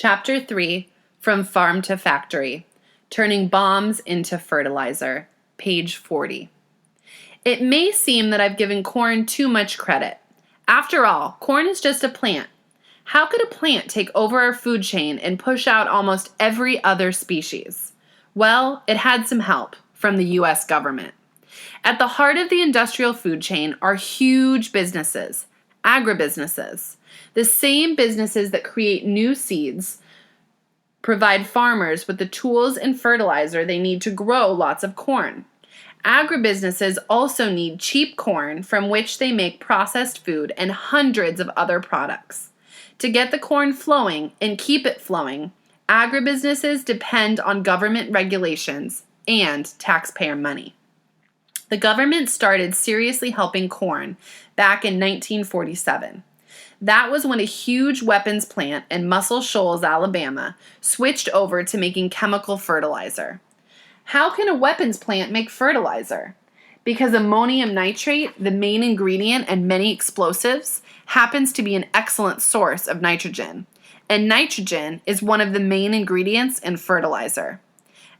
Chapter 3, From Farm to Factory, Turning Bombs into Fertilizer, page 40. It may seem that I've given corn too much credit. After all, corn is just a plant. How could a plant take over our food chain and push out almost every other species? Well, it had some help from the U.S. government. At the heart of the industrial food chain are huge businesses, agribusinesses. The same businesses that create new seeds provide farmers with the tools and fertilizer they need to grow lots of corn. Agribusinesses also need cheap corn from which they make processed food and hundreds of other products. To get the corn flowing and keep it flowing, agribusinesses depend on government regulations and taxpayer money. The government started seriously helping corn back in 1947. That was when a huge weapons plant in Muscle Shoals, Alabama, switched over to making chemical fertilizer. How can a weapons plant make fertilizer? Because ammonium nitrate, the main ingredient in many explosives, happens to be an excellent source of nitrogen, and nitrogen is one of the main ingredients in fertilizer.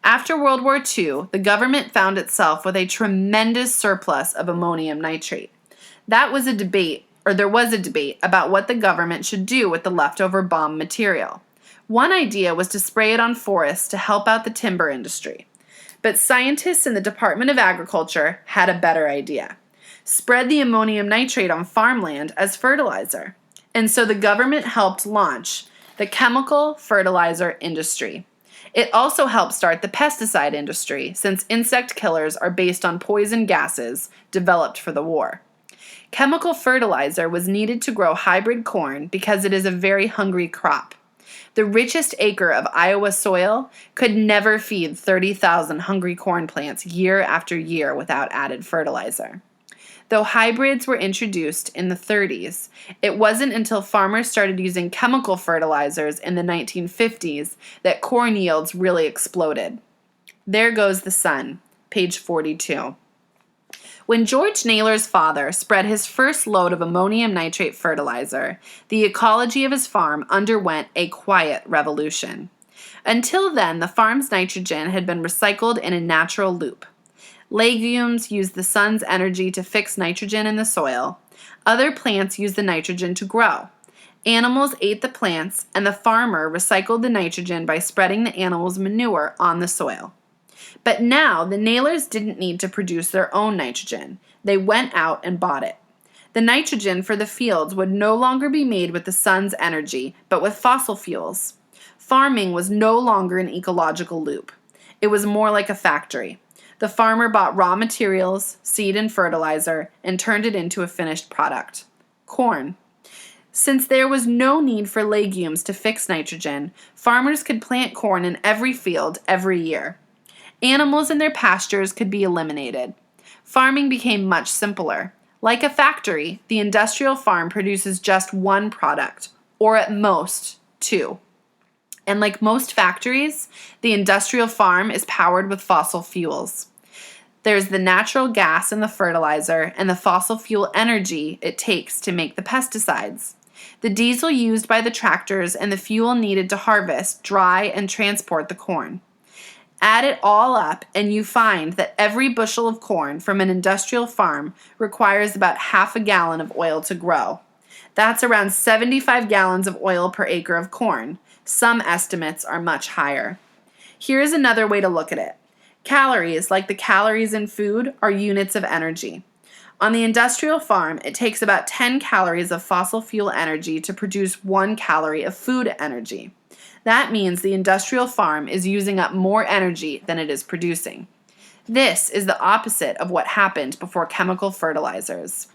After World War II, the government found itself with a tremendous surplus of ammonium nitrate. There was a debate about what the government should do with the leftover bomb material. One idea was to spray it on forests to help out the timber industry. But scientists in the Department of Agriculture had a better idea. Spread the ammonium nitrate on farmland as fertilizer. And so the government helped launch the chemical fertilizer industry. It also helped start the pesticide industry, since insect killers are based on poison gases developed for the war. Chemical fertilizer was needed to grow hybrid corn because it is a very hungry crop. The richest acre of Iowa soil could never feed 30,000 hungry corn plants year after year without added fertilizer. Though hybrids were introduced in the 30s, it wasn't until farmers started using chemical fertilizers in the 1950s that corn yields really exploded. There goes the sun, page 42. When George Naylor's father spread his first load of ammonium nitrate fertilizer, the ecology of his farm underwent a quiet revolution. Until then, the farm's nitrogen had been recycled in a natural loop. Legumes used the sun's energy to fix nitrogen in the soil. Other plants used the nitrogen to grow. Animals ate the plants, and the farmer recycled the nitrogen by spreading the animals' manure on the soil. But now, the Naylors didn't need to produce their own nitrogen. They went out and bought it. The nitrogen for the fields would no longer be made with the sun's energy, but with fossil fuels. Farming was no longer an ecological loop. It was more like a factory. The farmer bought raw materials, seed and fertilizer, and turned it into a finished product. Corn. Since there was no need for legumes to fix nitrogen, farmers could plant corn in every field every year. Animals in their pastures could be eliminated. Farming became much simpler. Like a factory, the industrial farm produces just one product, or at most, two. And like most factories, the industrial farm is powered with fossil fuels. There's the natural gas in the fertilizer and the fossil fuel energy it takes to make the pesticides. The diesel used by the tractors and the fuel needed to harvest, dry, and transport the corn. Add it all up, and you find that every bushel of corn from an industrial farm requires about half a gallon of oil to grow. That's around 75 gallons of oil per acre of corn. Some estimates are much higher. Here's another way to look at it. Calories, like the calories in food, are units of energy. On the industrial farm, it takes about 10 calories of fossil fuel energy to produce 1 calorie of food energy. That means the industrial farm is using up more energy than it is producing. This is the opposite of what happened before chemical fertilizers.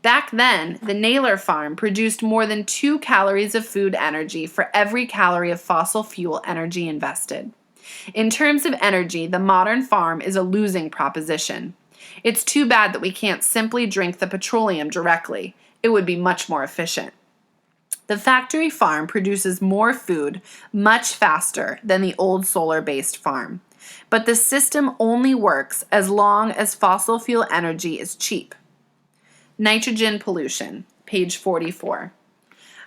Back then, the Naylor farm produced more than 2 calories of food energy for every calorie of fossil fuel energy invested. In terms of energy, the modern farm is a losing proposition. It's too bad that we can't simply drink the petroleum directly. It would be much more efficient. The factory farm produces more food much faster than the old solar-based farm. But the system only works as long as fossil fuel energy is cheap. Nitrogen pollution, page 44.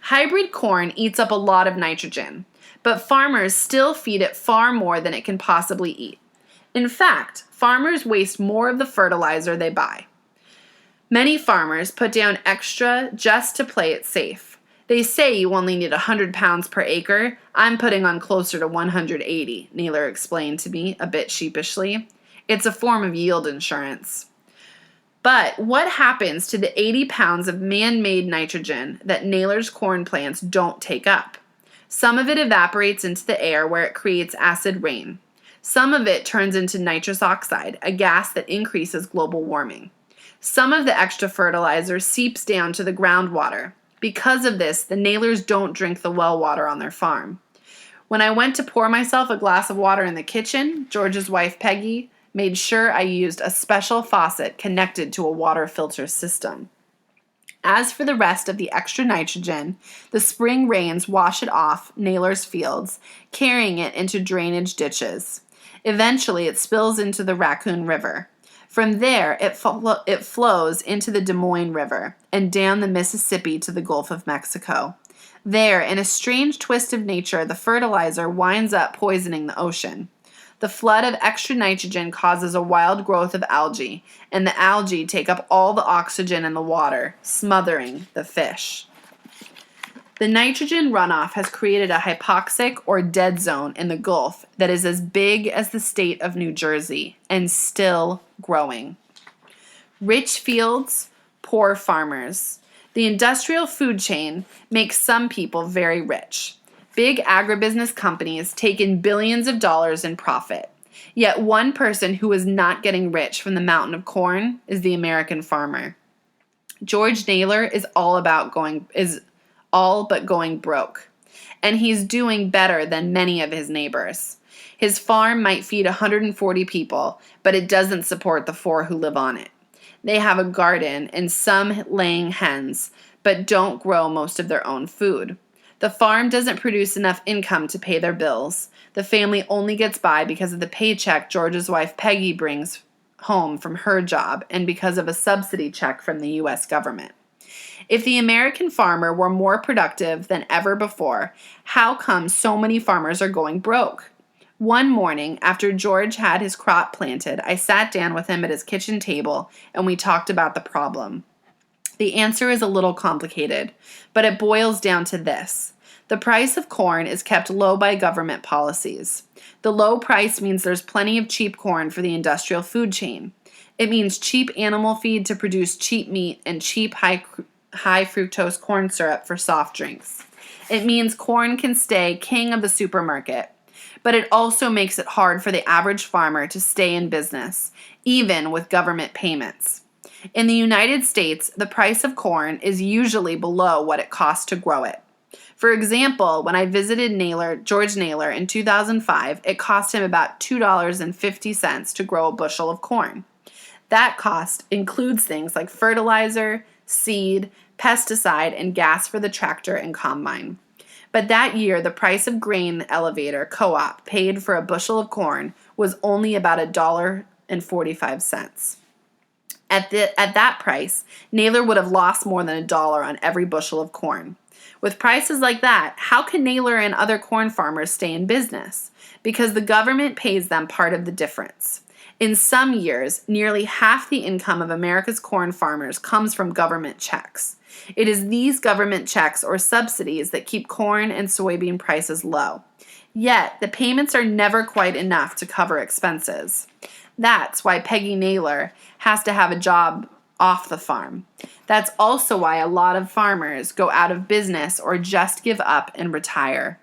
Hybrid corn eats up a lot of nitrogen, but farmers still feed it far more than it can possibly eat. In fact, farmers waste more of the fertilizer they buy. Many farmers put down extra just to play it safe. They say you only need 100 pounds per acre. I'm putting on closer to 180, Naylor explained to me a bit sheepishly. It's a form of yield insurance. But what happens to the 80 pounds of man-made nitrogen that Naylor's corn plants don't take up? Some of it evaporates into the air where it creates acid rain. Some of it turns into nitrous oxide, a gas that increases global warming. Some of the extra fertilizer seeps down to the groundwater. Because of this, the Naylors don't drink the well water on their farm. When I went to pour myself a glass of water in the kitchen, George's wife, Peggy, made sure I used a special faucet connected to a water filter system. As for the rest of the extra nitrogen, the spring rains wash it off Naylor's fields, carrying it into drainage ditches. Eventually, it spills into the Raccoon River. From there, it flows into the Des Moines River and down the Mississippi to the Gulf of Mexico. There, in a strange twist of nature, the fertilizer winds up poisoning the ocean. The flood of extra nitrogen causes a wild growth of algae, and the algae take up all the oxygen in the water, smothering the fish. The nitrogen runoff has created a hypoxic or dead zone in the Gulf that is as big as the state of New Jersey and still growing. Rich fields, poor farmers. The industrial food chain makes some people very rich. Big agribusiness companies take in billions of dollars in profit. Yet one person who is not getting rich from the mountain of corn is the American farmer. George Naylor is all but going broke, and he's doing better than many of his neighbors. His farm might feed 140 people, but it doesn't support the 4 who live on it. They have a garden and some laying hens, but don't grow most of their own food. The farm doesn't produce enough income to pay their bills. The family only gets by because of the paycheck George's wife Peggy brings home from her job and because of a subsidy check from the U.S. government. If the American farmer were more productive than ever before, how come so many farmers are going broke? One morning, after George had his crop planted, I sat down with him at his kitchen table and we talked about the problem. The answer is a little complicated, but it boils down to this. The price of corn is kept low by government policies. The low price means there's plenty of cheap corn for the industrial food chain. It means cheap animal feed to produce cheap meat and cheap high fructose corn syrup for soft drinks. It means corn can stay king of the supermarket, but it also makes it hard for the average farmer to stay in business, even with government payments. In the United States, the price of corn is usually below what it costs to grow it. For example, when I visited George Naylor in 2005, it cost him about $2.50 to grow a bushel of corn. That cost includes things like fertilizer, seed, pesticide, and gas for the tractor and combine. But that year, the price of grain elevator co-op paid for a bushel of corn was only about $1.45. At that price, Naylor would have lost more than $1 on every bushel of corn. With prices like that, how can Naylor and other corn farmers stay in business? Because the government pays them part of the difference. In some years, nearly half the income of America's corn farmers comes from government checks. It is these government checks or subsidies that keep corn and soybean prices low. Yet, the payments are never quite enough to cover expenses. That's why Peggy Naylor has to have a job off the farm. That's also why a lot of farmers go out of business or just give up and retire.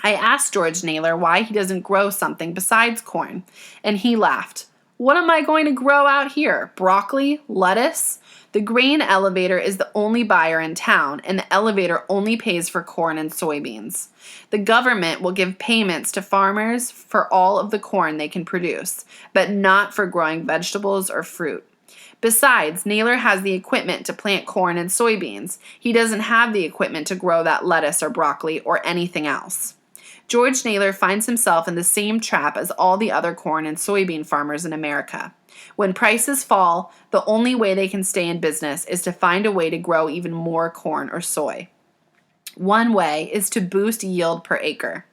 I asked George Naylor why he doesn't grow something besides corn, and he laughed. What am I going to grow out here? Broccoli? Lettuce? The grain elevator is the only buyer in town, and the elevator only pays for corn and soybeans. The government will give payments to farmers for all of the corn they can produce, but not for growing vegetables or fruit. Besides, Naylor has the equipment to plant corn and soybeans. He doesn't have the equipment to grow that lettuce or broccoli or anything else. George Naylor finds himself in the same trap as all the other corn and soybean farmers in America. When prices fall, the only way they can stay in business is to find a way to grow even more corn or soy. One way is to boost yield per acre.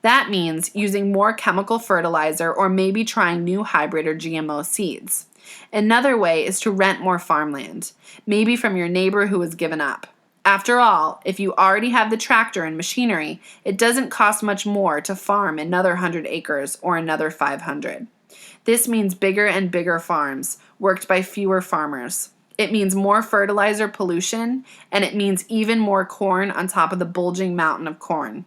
That means using more chemical fertilizer or maybe trying new hybrid or GMO seeds. Another way is to rent more farmland, maybe from your neighbor who has given up. After all, if you already have the tractor and machinery, it doesn't cost much more to farm another 100 acres or another 500. This means bigger and bigger farms, worked by fewer farmers. It means more fertilizer pollution, and it means even more corn on top of the bulging mountain of corn.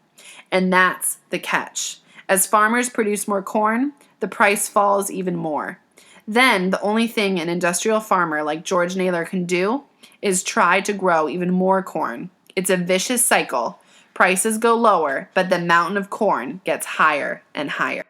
And that's the catch. As farmers produce more corn, the price falls even more. Then the only thing an industrial farmer like George Naylor can do is try to grow even more corn. It's a vicious cycle. Prices go lower, but the mountain of corn gets higher and higher.